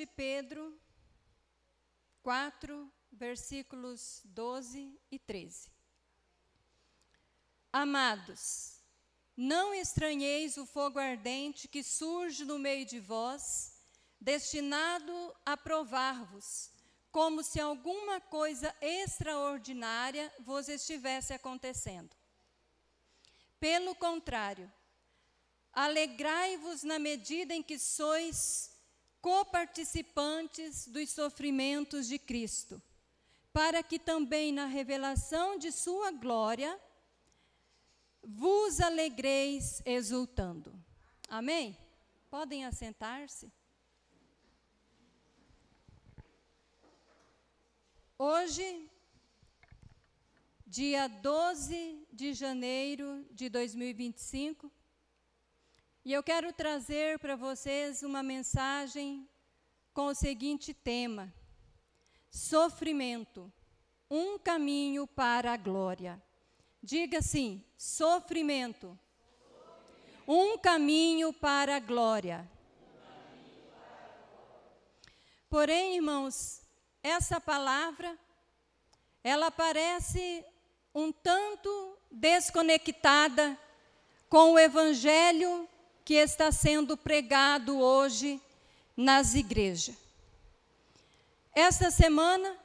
de Pedro 4, versículos 12 e 13. Amados, não estranheis o fogo ardente que surge no meio de vós, destinado a provar-vos, como se alguma coisa extraordinária vos estivesse acontecendo. Pelo contrário, alegrai-vos na medida em que sois coparticipantes dos sofrimentos de Cristo, para que também na revelação de sua glória vos alegreis exultando. Amém? Podem assentar-se. Hoje, dia 12 de janeiro de 2025, e eu quero trazer para vocês uma mensagem com o seguinte tema: sofrimento, um caminho para a glória. Diga assim: sofrimento, um caminho para a glória. Porém, irmãos, essa palavra, ela parece um tanto desconectada com o evangelho que está sendo pregado hoje nas igrejas. Esta semana,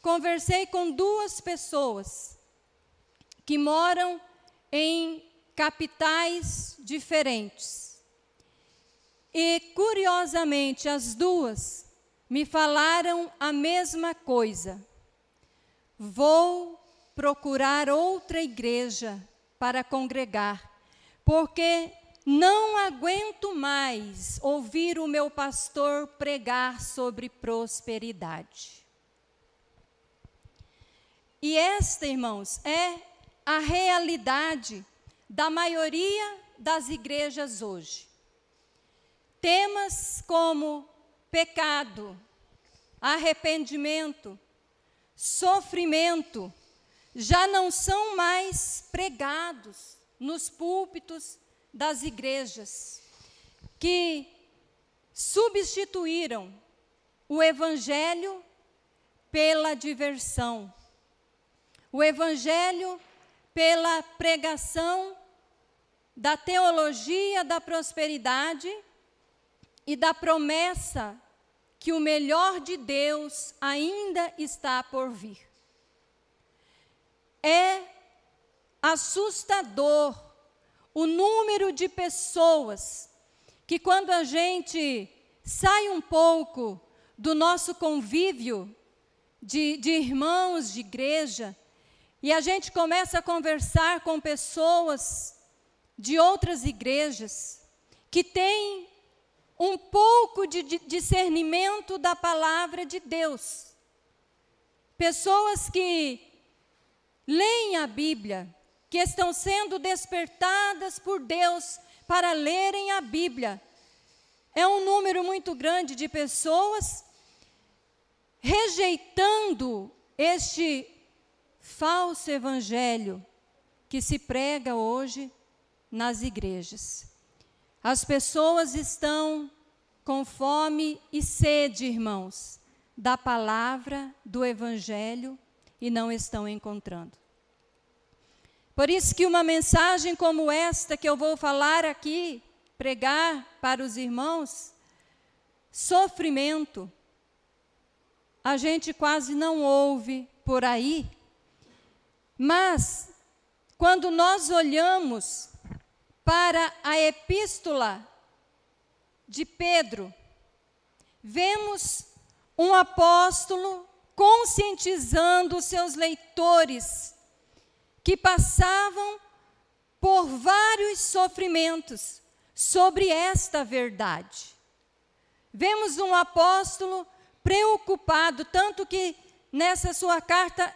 conversei com duas pessoas que moram em capitais diferentes. E, curiosamente, as duas me falaram a mesma coisa. Vou procurar outra igreja para congregar, porque não aguento mais ouvir o meu pastor pregar sobre prosperidade. E esta, irmãos, é a realidade da maioria das igrejas hoje. Temas como pecado, arrependimento, sofrimento, já não são mais pregados nos púlpitos das igrejas, que substituíram o evangelho pela diversão, o evangelho pela pregação da teologia da prosperidade e da promessa que o melhor de Deus ainda está por vir. É assustador o número de pessoas que, quando a gente sai um pouco do nosso convívio de irmãos de igreja, e a gente começa a conversar com pessoas de outras igrejas, que têm um pouco de discernimento da palavra de Deus. Pessoas que leem a Bíblia, que estão sendo despertadas por Deus para lerem a Bíblia. É um número muito grande de pessoas rejeitando este falso evangelho que se prega hoje nas igrejas. As pessoas estão com fome e sede, irmãos, da palavra, do evangelho, e não estão encontrando. Por isso que uma mensagem como esta que eu vou falar aqui, pregar para os irmãos, sofrimento, a gente quase não ouve por aí. Mas, quando nós olhamos para a epístola de Pedro, vemos um apóstolo conscientizando os seus leitores que passavam por vários sofrimentos sobre esta verdade. Vemos um apóstolo preocupado, tanto que nessa sua carta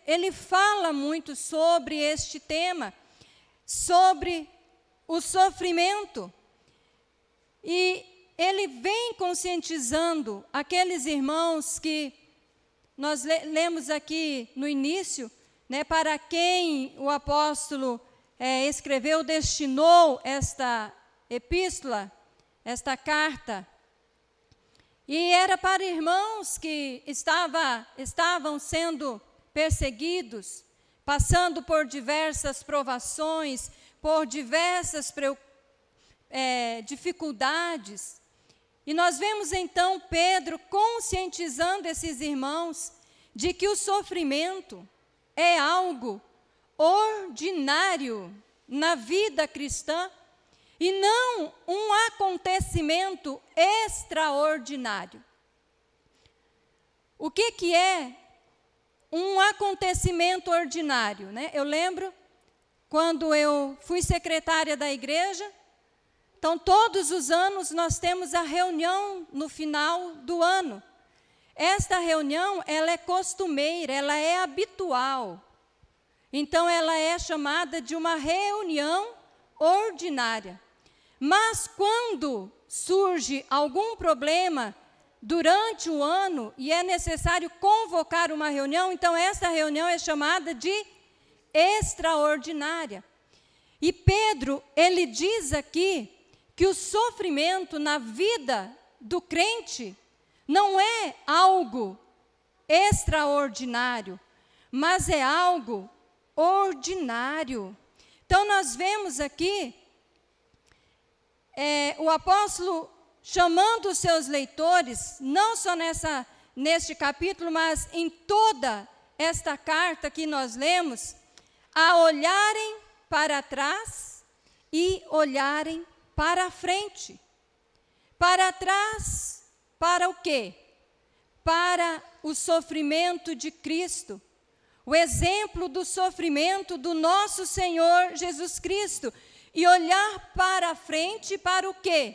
ele fala muito sobre este tema, sobre o sofrimento. E ele vem conscientizando aqueles irmãos que nós lemos aqui no início, né, para quem o apóstolo escreveu, destinou esta epístola, esta carta. E era para irmãos que estavam sendo perseguidos, passando por diversas provações, por diversas dificuldades. E nós vemos então Pedro conscientizando esses irmãos de que o sofrimento é algo ordinário na vida cristã e não um acontecimento extraordinário. O que é um acontecimento ordinário, né? Eu lembro quando eu fui secretária da igreja, então todos os anos nós temos a reunião no final do ano. Esta reunião, ela é costumeira, ela é habitual. Então ela é chamada de uma reunião ordinária. Mas quando surge algum problema durante o ano e é necessário convocar uma reunião, então essa reunião é chamada de extraordinária. E Pedro, ele diz aqui que o sofrimento na vida do crente não é algo extraordinário, mas é algo ordinário. Então nós vemos aqui o apóstolo chamando os seus leitores, não só neste capítulo, mas em toda esta carta que nós lemos, a olharem para trás e olharem para a frente. Para trás, para o quê? Para o sofrimento de Cristo, o exemplo do sofrimento do nosso Senhor Jesus Cristo, e olhar para a frente para o quê?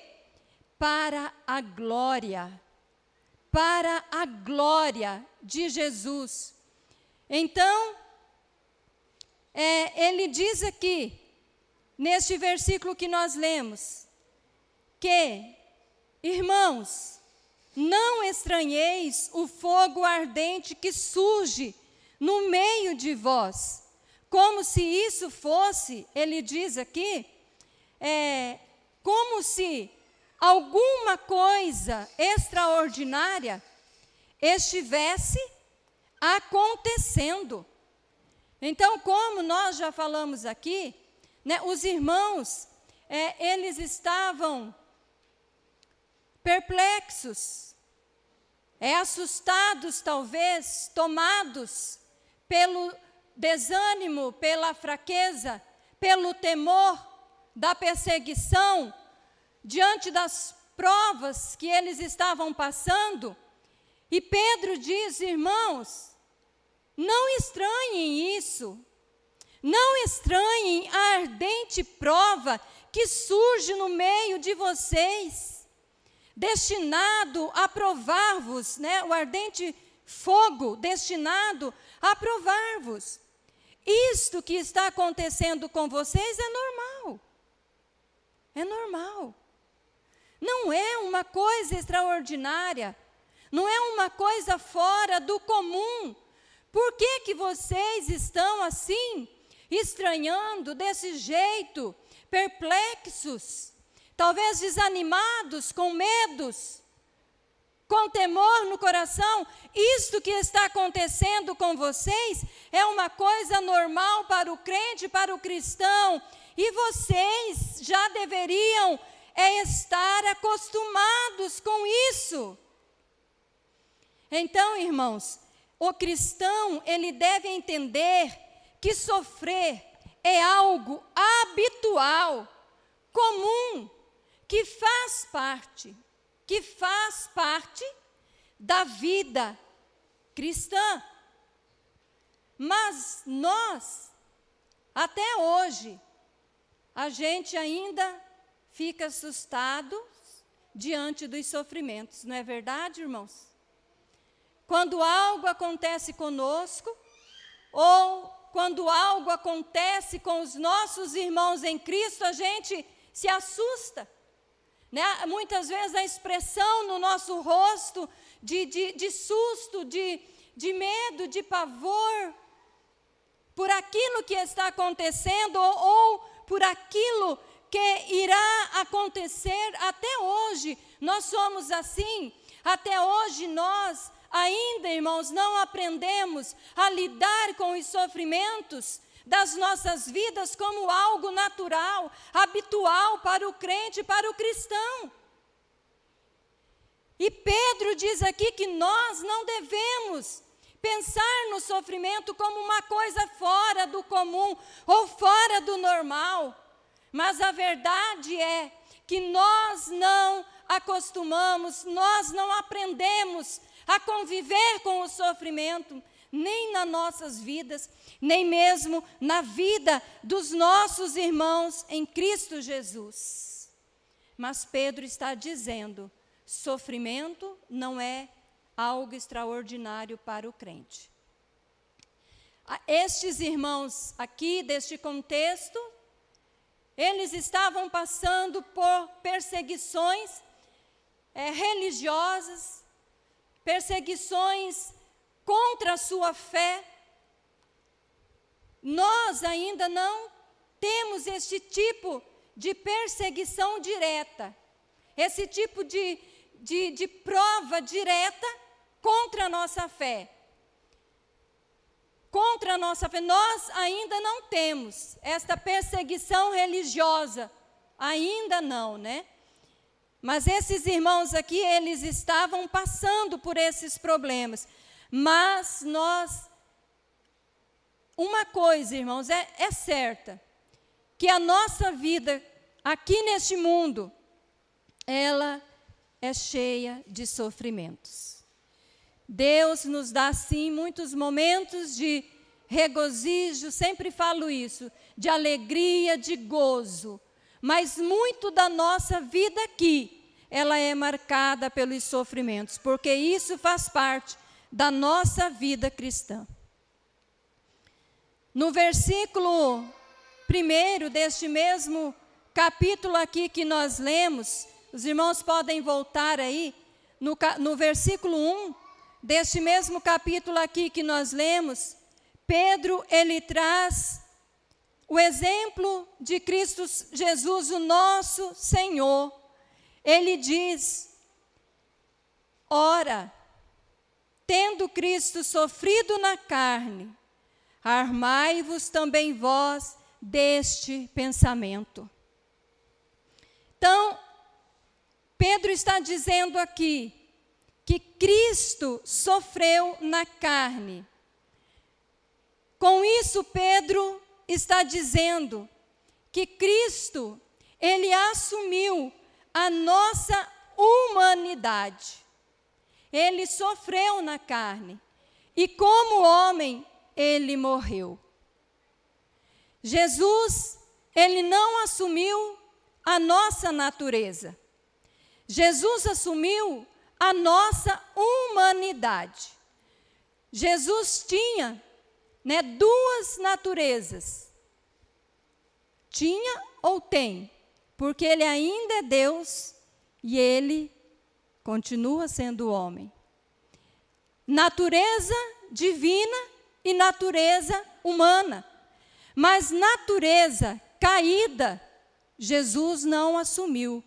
Para a glória de Jesus. Então, ele diz aqui, neste versículo que nós lemos, que, irmãos, não estranheis o fogo ardente que surge no meio de vós, como se isso fosse, ele diz aqui, como se alguma coisa extraordinária estivesse acontecendo. Então, como nós já falamos aqui, né, os irmãos, eles estavam perplexos, assustados talvez, tomados pelo desânimo, pela fraqueza, pelo temor da perseguição, diante das provas que eles estavam passando. E Pedro diz, irmãos, não estranhem isso, não estranhem a ardente prova que surge no meio de vocês, destinado a provar-vos, né? O ardente fogo destinado a provar-vos. Isto que está acontecendo com vocês é normal. É normal. Não é uma coisa extraordinária. Não é uma coisa fora do comum. Por que vocês estão assim, estranhando desse jeito, perplexos, talvez desanimados, com medos, com temor no coração? Isto que está acontecendo com vocês é uma coisa normal para o crente, para o cristão, e vocês já deveriam estar acostumados com isso. Então, irmãos, o cristão, ele deve entender que sofrer é algo habitual, comum, que faz parte da vida cristã. Mas nós, até hoje, a gente ainda fica assustado diante dos sofrimentos, não é verdade, irmãos? Quando algo acontece conosco, ou quando algo acontece com os nossos irmãos em Cristo, a gente se assusta, né? Muitas vezes a expressão no nosso rosto de susto, de medo, de pavor, por aquilo que está acontecendo, ou por aquilo que irá acontecer. Até hoje, nós somos assim. Até hoje nós ainda, irmãos, não aprendemos a lidar com os sofrimentos das nossas vidas como algo natural, habitual para o crente, para o cristão. E Pedro diz aqui que nós não devemos pensar no sofrimento como uma coisa fora do comum ou fora do normal. Mas a verdade é que nós não acostumamos, nós não aprendemos a conviver com o sofrimento, nem nas nossas vidas, nem mesmo na vida dos nossos irmãos em Cristo Jesus. Mas Pedro está dizendo, sofrimento não é algo extraordinário para o crente. Estes irmãos aqui, deste contexto, eles estavam passando por perseguições religiosas, perseguições contra a sua fé. Nós ainda não temos este tipo de perseguição direta, esse tipo de prova direta contra a nossa fé. Contra a nossa fé, nós ainda não temos esta perseguição religiosa, ainda não, né? Mas esses irmãos aqui, eles estavam passando por esses problemas. Mas uma coisa, irmãos, é certa, que a nossa vida aqui neste mundo, ela é cheia de sofrimentos. Deus nos dá, sim, muitos momentos de regozijo, sempre falo isso, de alegria, de gozo. Mas muito da nossa vida aqui, ela é marcada pelos sofrimentos, porque isso faz parte da nossa vida cristã. No versículo 1 deste mesmo capítulo aqui que nós lemos, os irmãos podem voltar aí, no versículo 1, deste mesmo capítulo aqui que nós lemos, Pedro, ele traz o exemplo de Cristo Jesus, o nosso Senhor. Ele diz, ora, tendo Cristo sofrido na carne, armai-vos também vós deste pensamento. Então, Pedro está dizendo aqui, que Cristo sofreu na carne. Com isso, Pedro está dizendo que Cristo, ele assumiu a nossa humanidade. Ele sofreu na carne. E como homem, ele morreu. Jesus, ele não assumiu a nossa natureza. Jesus assumiu a nossa humanidade. Jesus tinha, duas naturezas. Tinha ou tem? Porque ele ainda é Deus e ele continua sendo homem. Natureza divina e natureza humana. Mas natureza caída, Jesus não assumiu.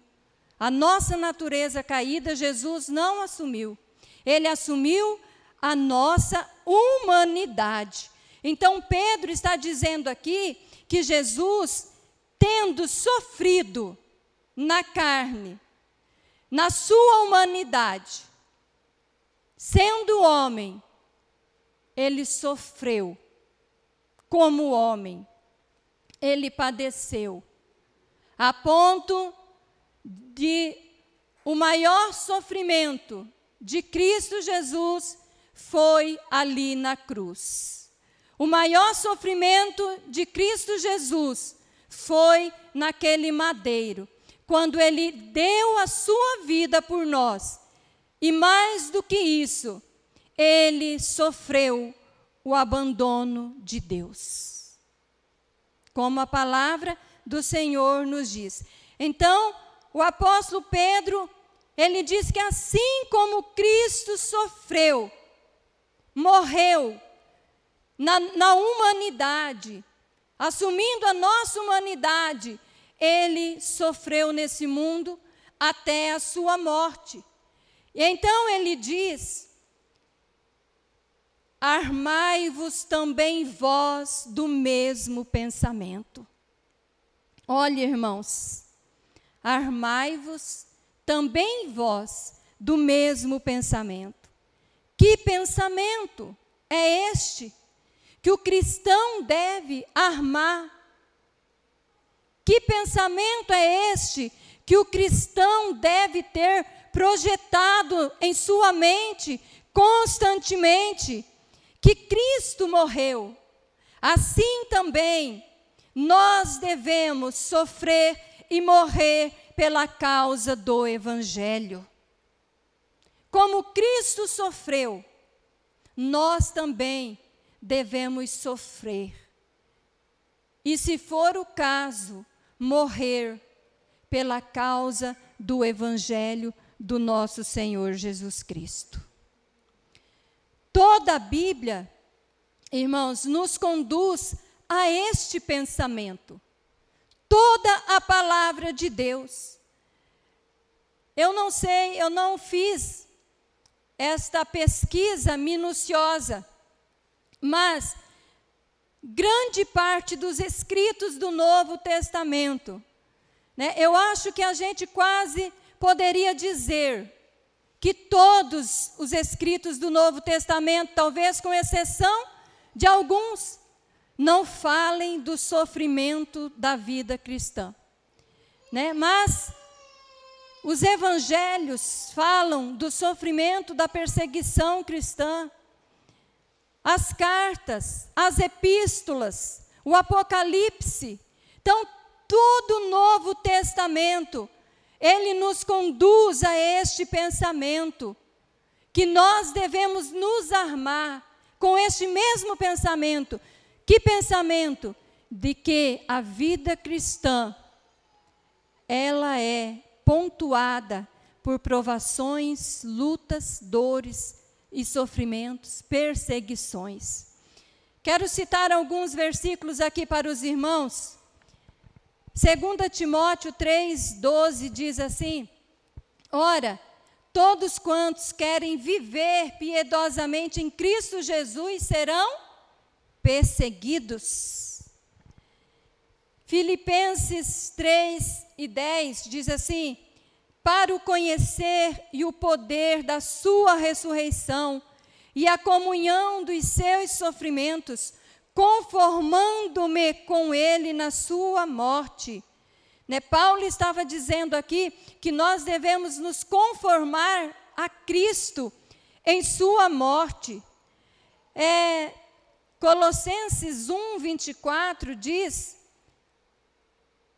A nossa natureza caída, Jesus não assumiu. Ele assumiu a nossa humanidade. Então, Pedro está dizendo aqui que Jesus, tendo sofrido na carne, na sua humanidade, sendo homem, ele sofreu como homem. Ele padeceu, a ponto de o maior sofrimento de Cristo Jesus foi ali na cruz. O maior sofrimento de Cristo Jesus foi naquele madeiro, quando ele deu a sua vida por nós. E mais do que isso, ele sofreu o abandono de Deus. Como a palavra do Senhor nos diz. Então, o apóstolo Pedro, ele diz que assim como Cristo sofreu, morreu na humanidade, assumindo a nossa humanidade, ele sofreu nesse mundo até a sua morte. E então ele diz: armai-vos também vós do mesmo pensamento. Olha, irmãos, armai-vos também vós do mesmo pensamento. Que pensamento é este que o cristão deve armar? Que pensamento é este que o cristão deve ter projetado em sua mente constantemente? Que Cristo morreu. Assim também nós devemos sofrer e morrer pela causa do Evangelho. Como Cristo sofreu, nós também devemos sofrer. E, se for o caso, morrer pela causa do Evangelho do nosso Senhor Jesus Cristo. Toda a Bíblia, irmãos, nos conduz a este pensamento. Toda a palavra de Deus. Eu não sei, eu não fiz esta pesquisa minuciosa, mas grande parte dos escritos do Novo Testamento, né, eu acho que a gente quase poderia dizer que todos os escritos do Novo Testamento, talvez com exceção de alguns, não falem do sofrimento da vida cristã, né? Mas os evangelhos falam do sofrimento da perseguição cristã. As cartas, as epístolas, o Apocalipse. Então, todo o Novo Testamento, ele nos conduz a este pensamento, que nós devemos nos armar com este mesmo pensamento. Que pensamento? De que a vida cristã, ela é pontuada por provações, lutas, dores e sofrimentos, perseguições. Quero citar alguns versículos aqui para os irmãos. 2 Timóteo 3,12 diz assim: ora, todos quantos querem viver piedosamente em Cristo Jesus serão perseguidos. Filipenses 3:10 diz assim: para o conhecer e o poder da sua ressurreição e a comunhão dos seus sofrimentos, conformando-me com ele na sua morte. Né? Paulo estava dizendo aqui que nós devemos nos conformar a Cristo em sua morte. Colossenses 1:24 diz: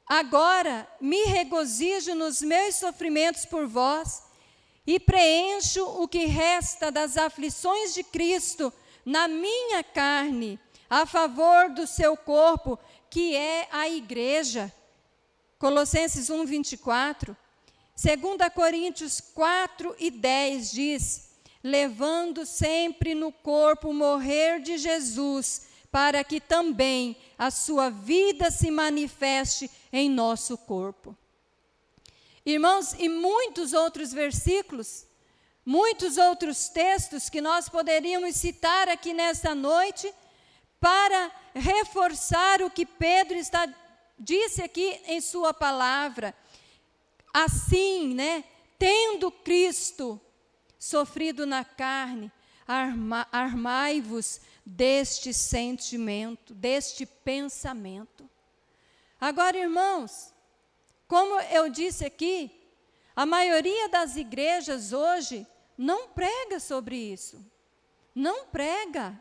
agora me regozijo nos meus sofrimentos por vós e preencho o que resta das aflições de Cristo na minha carne, a favor do seu corpo, que é a igreja. Colossenses 1:24. 2 Coríntios 4:10 diz: levando sempre no corpo o morrer de Jesus, para que também a sua vida se manifeste em nosso corpo. Irmãos, e muitos outros versículos, muitos outros textos que nós poderíamos citar aqui nesta noite, para reforçar o que Pedro disse aqui em sua palavra. Assim, né, tendo Cristo sofrido na carne, armai-vos deste sentimento, deste pensamento. Agora, irmãos, como eu disse aqui, a maioria das igrejas hoje não prega sobre isso. Não prega.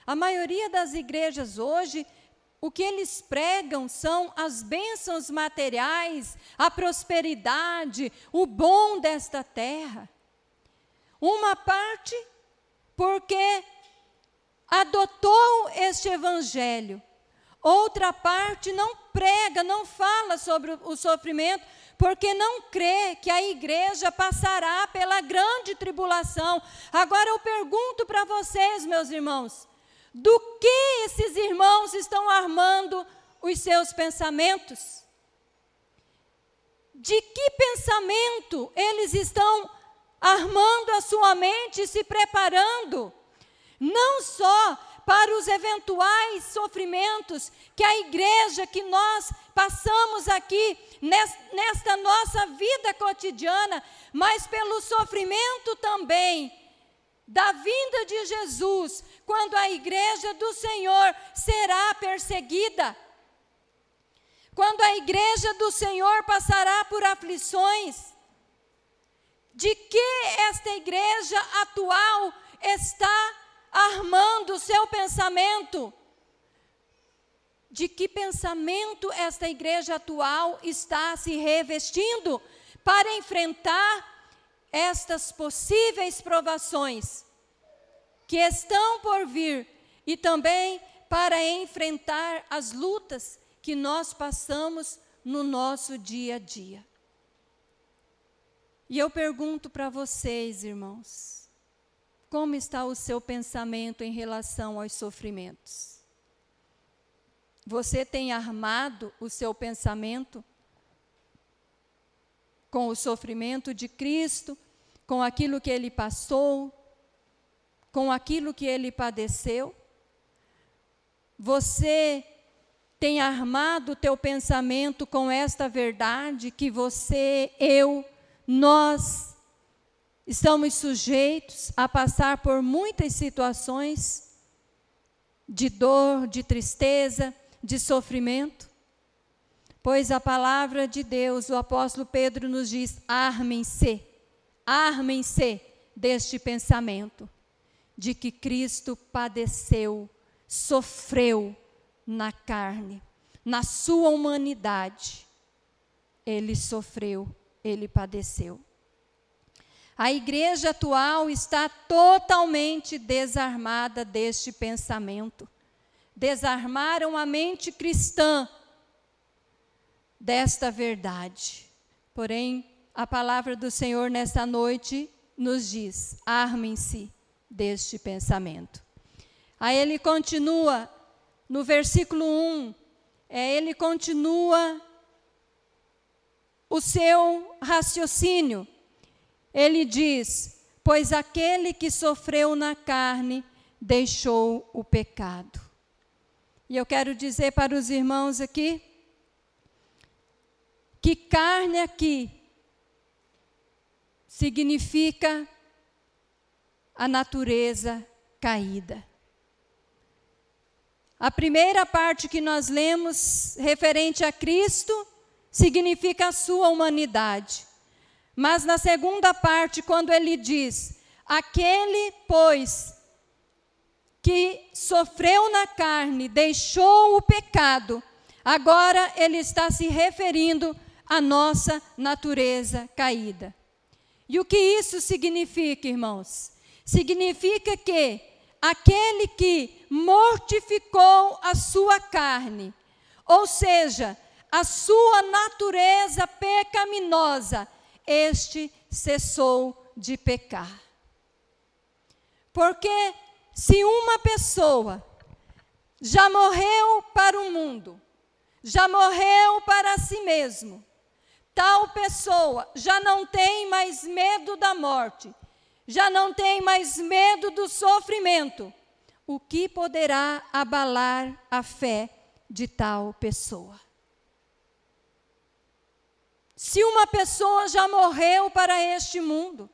A maioria das igrejas hoje, o que eles pregam são as bênçãos materiais, a prosperidade, o bom desta terra. Uma parte porque adotou este evangelho. Outra parte não prega, não fala sobre o sofrimento, porque não crê que a igreja passará pela grande tribulação. Agora eu pergunto para vocês, meus irmãos, do que esses irmãos estão armando os seus pensamentos? De que pensamento eles estão armando a sua mente e se preparando, não só para os eventuais sofrimentos que a igreja, que nós passamos aqui nesta nossa vida cotidiana, mas pelo sofrimento também da vinda de Jesus, quando a igreja do Senhor será perseguida, quando a igreja do Senhor passará por aflições. De que esta igreja atual está armando o seu pensamento? De que pensamento esta igreja atual está se revestindo para enfrentar estas possíveis provações que estão por vir e também para enfrentar as lutas que nós passamos no nosso dia a dia? E eu pergunto para vocês, irmãos, como está o seu pensamento em relação aos sofrimentos? Você tem armado o seu pensamento com o sofrimento de Cristo, com aquilo que Ele passou, com aquilo que Ele padeceu? Você tem armado o teu pensamento com esta verdade que você, nós estamos sujeitos a passar por muitas situações de dor, de tristeza, de sofrimento? Pois a palavra de Deus, o apóstolo Pedro nos diz: armem-se deste pensamento, de que Cristo padeceu, sofreu na carne, na sua humanidade. Ele sofreu, Ele padeceu. A igreja atual está totalmente desarmada deste pensamento. Desarmaram a mente cristã desta verdade. Porém, a palavra do Senhor nesta noite nos diz: armem-se deste pensamento. Aí ele continua, no versículo 1, ele continua o seu raciocínio. Ele diz: pois aquele que sofreu na carne deixou o pecado. E eu quero dizer para os irmãos aqui, que carne aqui significa a natureza caída. A primeira parte que nós lemos, referente a Cristo, significa a sua humanidade. Mas na segunda parte, quando ele diz: aquele, pois, que sofreu na carne, deixou o pecado, agora ele está se referindo à nossa natureza caída. E o que isso significa, irmãos? Significa que aquele que mortificou a sua carne, ou seja, a sua natureza pecaminosa, este cessou de pecar. Porque se uma pessoa já morreu para o mundo, já morreu para si mesmo, tal pessoa já não tem mais medo da morte, já não tem mais medo do sofrimento. O que poderá abalar a fé de tal pessoa? Se uma pessoa já morreu para este mundo,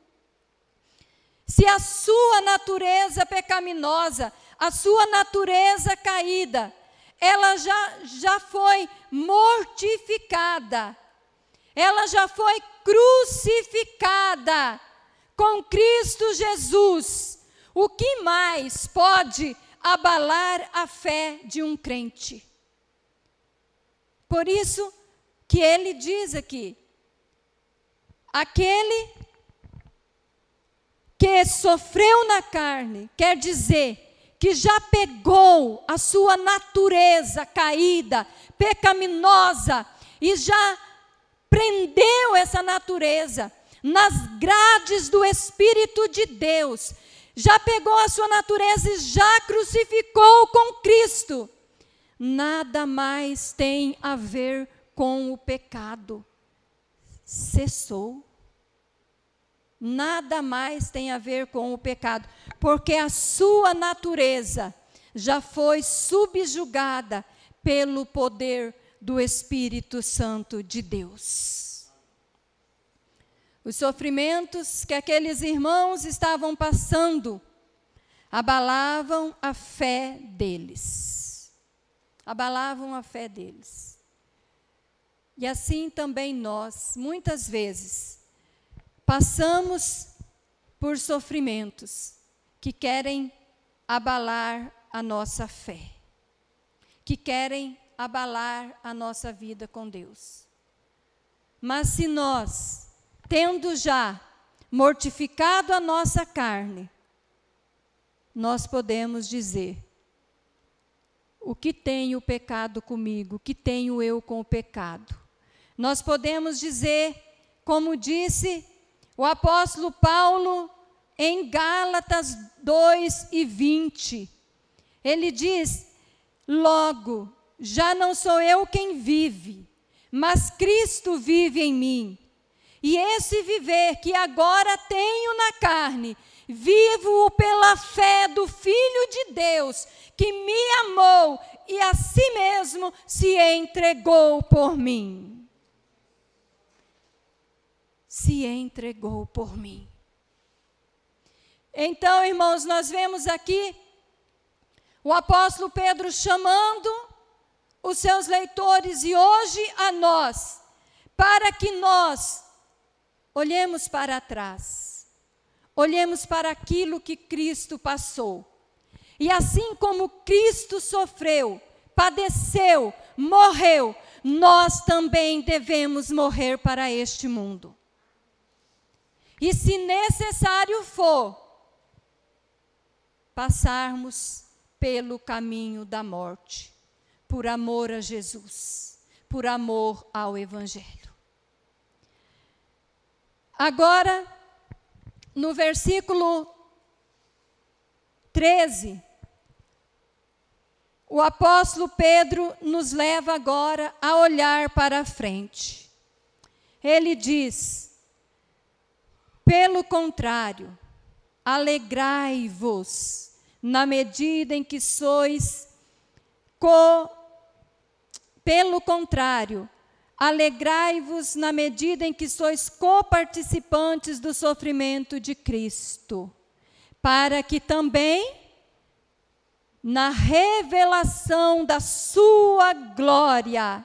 se a sua natureza pecaminosa, a sua natureza caída, ela já foi mortificada, ela já foi crucificada com Cristo Jesus, o que mais pode abalar a fé de um crente? Por isso que ele diz aqui: aquele que sofreu na carne, quer dizer que já pegou a sua natureza caída, pecaminosa, e já prendeu essa natureza nas grades do Espírito de Deus, já pegou a sua natureza e já crucificou com Cristo. Nada mais tem a ver com o pecado. Cessou. nada mais tem a ver com o pecado, porque a sua natureza já foi subjugada pelo poder do Espírito Santo de Deus. Os sofrimentos que aqueles irmãos estavam passando abalavam a fé deles. Abalavam a fé deles. E assim também nós, muitas vezes, passamos por sofrimentos que querem abalar a nossa fé, que querem abalar a nossa vida com Deus. Mas se nós, tendo já mortificado a nossa carne, nós podemos dizer: o que tem o pecado comigo? O que tenho eu com o pecado? Nós podemos dizer, como disse o apóstolo Paulo em Gálatas 2:20, ele diz: logo, já não sou eu quem vive, mas Cristo vive em mim. E esse viver que agora tenho na carne, vivo-o pela fé do Filho de Deus, que me amou e a si mesmo se entregou por mim. Se entregou por mim. Então, irmãos, nós vemos aqui o apóstolo Pedro chamando os seus leitores e hoje a nós, para que nós olhemos para trás, olhemos para aquilo que Cristo passou. E assim como Cristo sofreu, padeceu, morreu, nós também devemos morrer para este mundo. E se necessário for, passarmos pelo caminho da morte, por amor a Jesus, por amor ao Evangelho. Agora, no versículo 13, o apóstolo Pedro nos leva agora a olhar para a frente. Ele diz: pelo contrário, alegrai-vos na medida em que sois pelo contrário, alegrai-vos na medida em que sois coparticipantes do sofrimento de Cristo, para que também, na revelação da sua glória,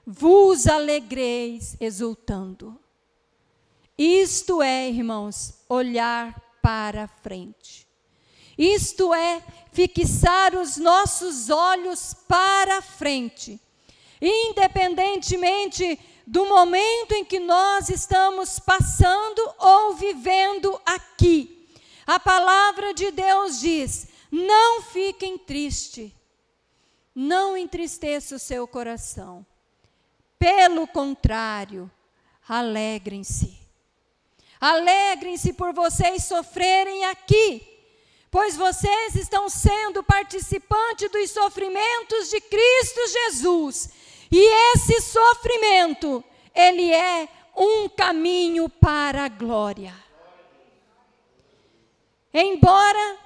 vos alegreis exultando. Isto é, irmãos, olhar para frente. Isto é fixar os nossos olhos para frente. Independentemente do momento em que nós estamos passando ou vivendo aqui. A palavra de Deus diz: não fiquem tristes, não entristeça o seu coração. Pelo contrário, alegrem-se. Alegrem-se por vocês sofrerem aqui, pois vocês estão sendo participantes dos sofrimentos de Cristo Jesus. E esse sofrimento, ele é um caminho para a glória. Embora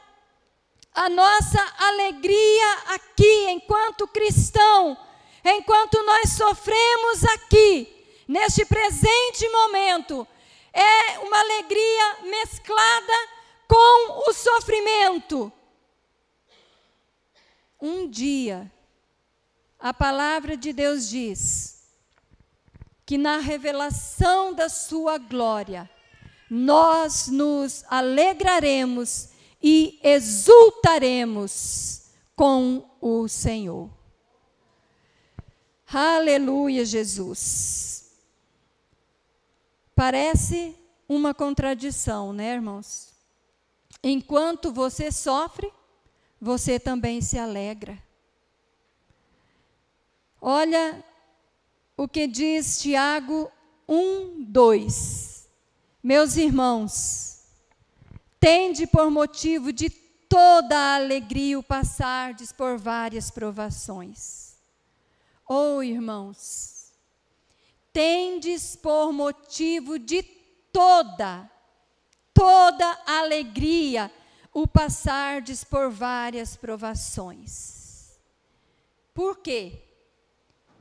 a nossa alegria aqui, enquanto cristão, enquanto nós sofremos aqui, neste presente momento, é uma alegria mesclada com o sofrimento. Um dia, a palavra de Deus diz que na revelação da sua glória, nós nos alegraremos e exultaremos com o Senhor. Aleluia, Jesus. Parece uma contradição, né, irmãos? Enquanto você sofre, você também se alegra. Olha o que diz Tiago 1:2. Meus irmãos, tende por motivo de toda a alegria o passardes por várias provações. Oh, irmãos, tendes por motivo de toda toda alegria o passardes por várias provações. Por quê?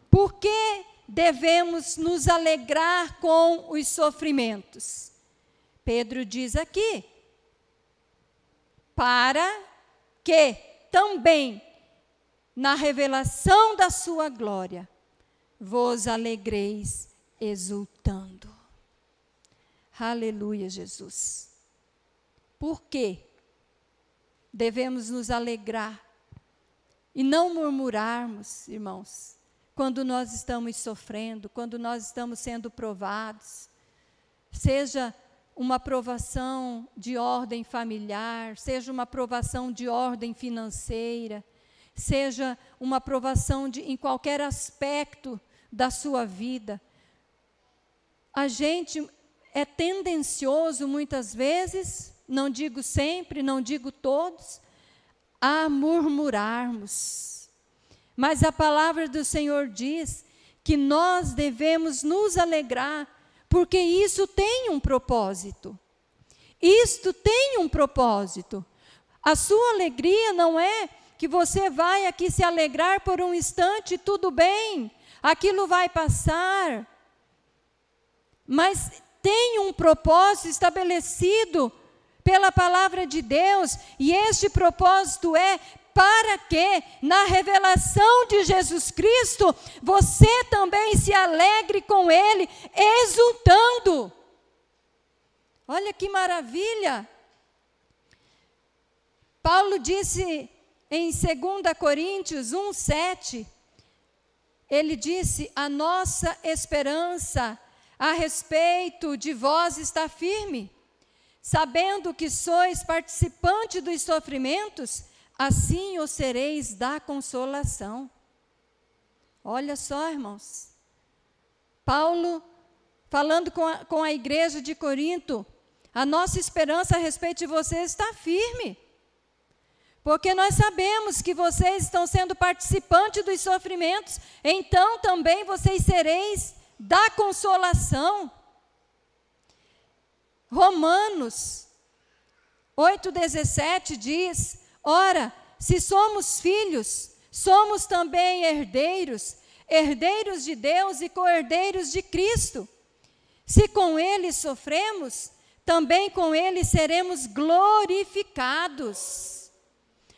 Por que devemos nos alegrar com os sofrimentos? Pedro diz aqui, para que também, na revelação da sua glória, vos alegreis exultando. Aleluia, Jesus. Por quê? Devemos nos alegrar e não murmurarmos, irmãos, quando nós estamos sofrendo, quando nós estamos sendo provados, seja uma provação de ordem familiar, seja uma provação de ordem financeira, seja uma provação em qualquer aspecto da sua vida. A gente é tendencioso muitas vezes, não digo sempre, não digo todos, a murmurarmos. Mas a palavra do Senhor diz que nós devemos nos alegrar, porque isso tem um propósito. Isto tem um propósito. A sua alegria não é que você vai aqui se alegrar por um instante, tudo bem, aquilo vai passar. Mas tem um propósito estabelecido pela palavra de Deus, e este propósito é para que, na revelação de Jesus Cristo, você também se alegre com Ele, exultando. Olha que maravilha! Paulo disse em 2 Coríntios 1:7, ele disse, a nossa esperança a respeito de vós está firme, sabendo que sois participante dos sofrimentos, assim o sereis da consolação. Olha só, irmãos. Paulo, falando com a igreja de Corinto, a nossa esperança a respeito de vocês está firme. Porque nós sabemos que vocês estão sendo participantes dos sofrimentos, então também vocês sereis da consolação. Romanos 8,17 diz, ora, se somos filhos, somos também herdeiros, herdeiros de Deus e co-herdeiros de Cristo. Se com Ele sofremos, também com Ele seremos glorificados.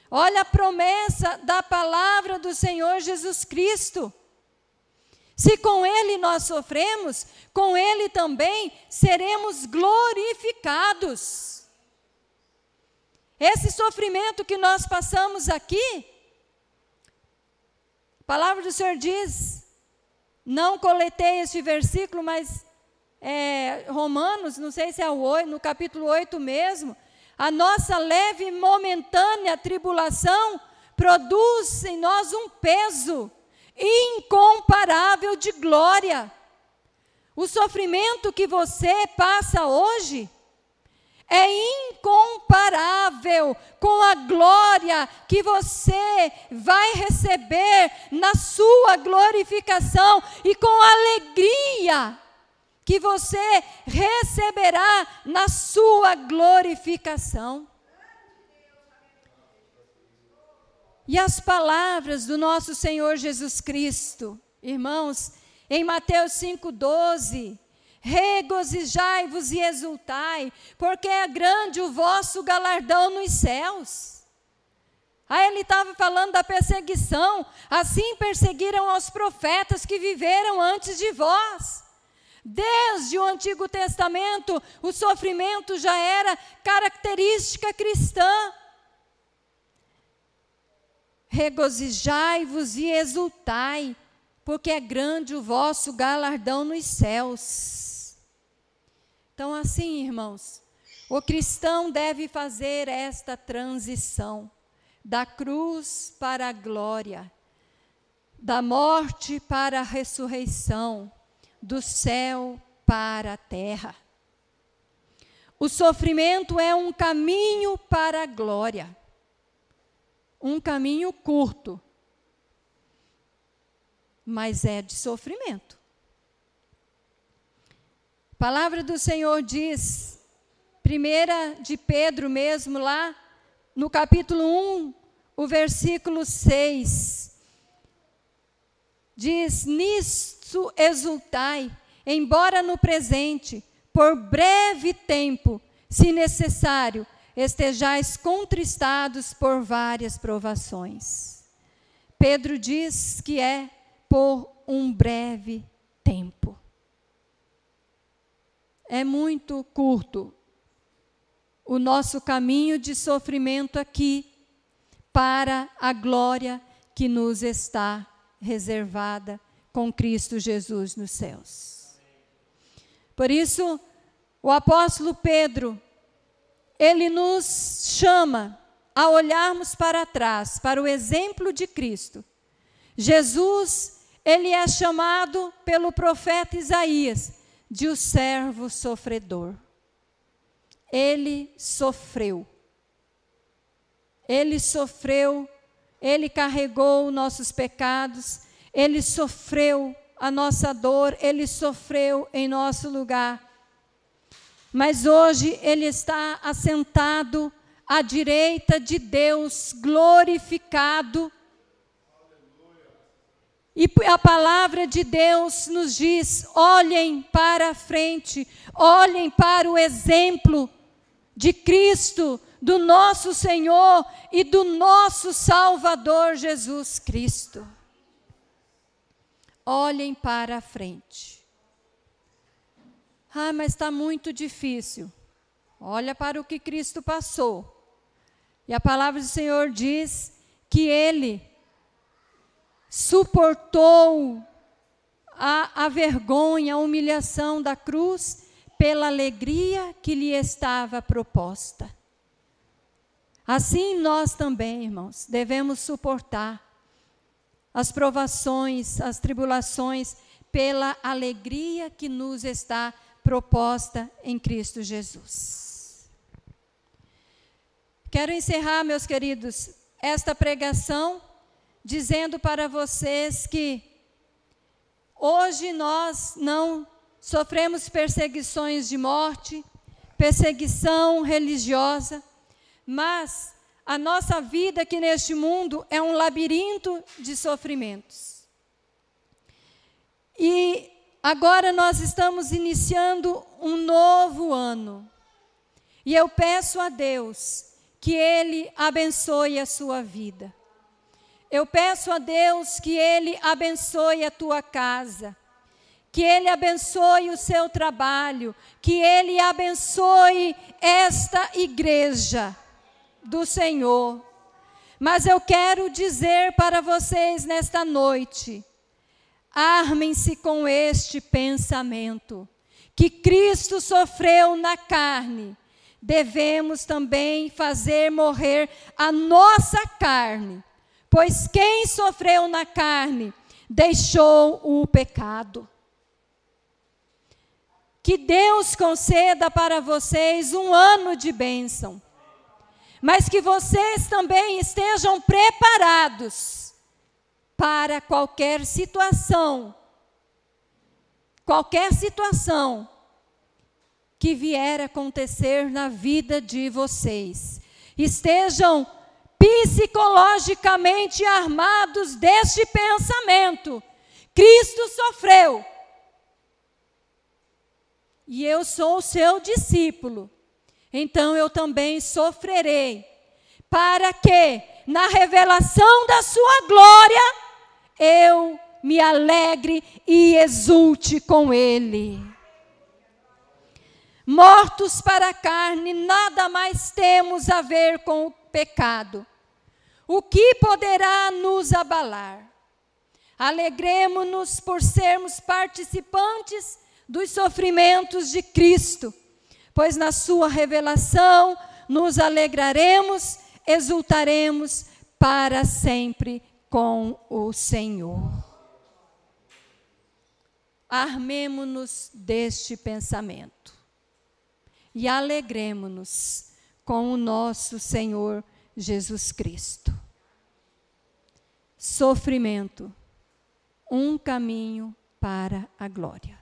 Olha a promessa da palavra do Senhor Jesus Cristo. Se com Ele nós sofremos, com Ele também seremos glorificados. Esse sofrimento que nós passamos aqui, a palavra do Senhor diz, não coletei este versículo, mas Romanos, não sei se é o 8, no capítulo 8 mesmo, a nossa leve e momentânea tribulação produz em nós um peso incomparável de glória. O sofrimento que você passa hoje é incomparável com a glória que você vai receber na sua glorificação e com a alegria que você receberá na sua glorificação. E as palavras do nosso Senhor Jesus Cristo, irmãos, em Mateus 5,12, regozijai-vos e exultai, porque é grande o vosso galardão nos céus. Aí ele estava falando da perseguição, assim perseguiram aos profetas que viveram antes de vós. Desde o Antigo Testamento, o sofrimento já era característica cristã. Regozijai-vos e exultai, porque é grande o vosso galardão nos céus. Então, assim, irmãos, o cristão deve fazer esta transição da cruz para a glória, da morte para a ressurreição, do céu para a terra. O sofrimento é um caminho para a glória, um caminho curto, mas é de sofrimento. A palavra do Senhor diz Primeira de Pedro mesmo, lá no capítulo 1, o versículo 6, diz: nisso exultai, embora no presente, por breve tempo, se necessário, estejais contristados por várias provações. Pedro diz que é por um breve tempo. É muito curto o nosso caminho de sofrimento aqui, para a glória que nos está reservada com Cristo Jesus nos céus. Por isso, o apóstolo Pedro, ele nos chama a olharmos para trás, para o exemplo de Cristo. Jesus, ele é chamado pelo profeta Isaías de o servo sofredor. Ele sofreu, ele carregou nossos pecados, ele sofreu a nossa dor, ele sofreu em nosso lugar. Mas hoje ele está assentado à direita de Deus, glorificado. E a palavra de Deus nos diz: olhem para a frente, olhem para o exemplo de Cristo, do nosso Senhor e do nosso Salvador Jesus Cristo. Olhem para a frente. Ah, mas está muito difícil. Olha para o que Cristo passou. E a palavra do Senhor diz que Ele suportou a vergonha, a humilhação da cruz, pela alegria que lhe estava proposta. Assim nós também, irmãos, devemos suportar as provações, as tribulações, pela alegria que nos está proposta em Cristo Jesus. Quero encerrar, meus queridos, esta pregação dizendo para vocês que hoje nós não sofremos perseguições de morte, perseguição religiosa, mas a nossa vida aqui neste mundo é um labirinto de sofrimentos. E agora nós estamos iniciando um novo ano. E eu peço a Deus que Ele abençoe a sua vida. Eu peço a Deus que Ele abençoe a tua casa, que Ele abençoe o seu trabalho, que Ele abençoe esta igreja do Senhor. Mas eu quero dizer para vocês nesta noite, armem-se com este pensamento, que Cristo sofreu na carne, devemos também fazer morrer a nossa carne, pois quem sofreu na carne deixou o pecado. Que Deus conceda para vocês um ano de bênção, mas que vocês também estejam preparados para qualquer situação que vier a acontecer na vida de vocês. Estejam psicologicamente armados deste pensamento: Cristo sofreu, e eu sou o seu discípulo, então eu também sofrerei, para que na revelação da sua glória eu me alegre e exulte com Ele. Mortos para a carne, nada mais temos a ver com o pecado. O que poderá nos abalar? Alegremo-nos por sermos participantes dos sofrimentos de Cristo, pois na sua revelação nos alegraremos, exultaremos para sempre com o Senhor. Armemo-nos deste pensamento e alegremo-nos com o nosso Senhor Jesus Cristo. Sofrimento, um caminho para a glória.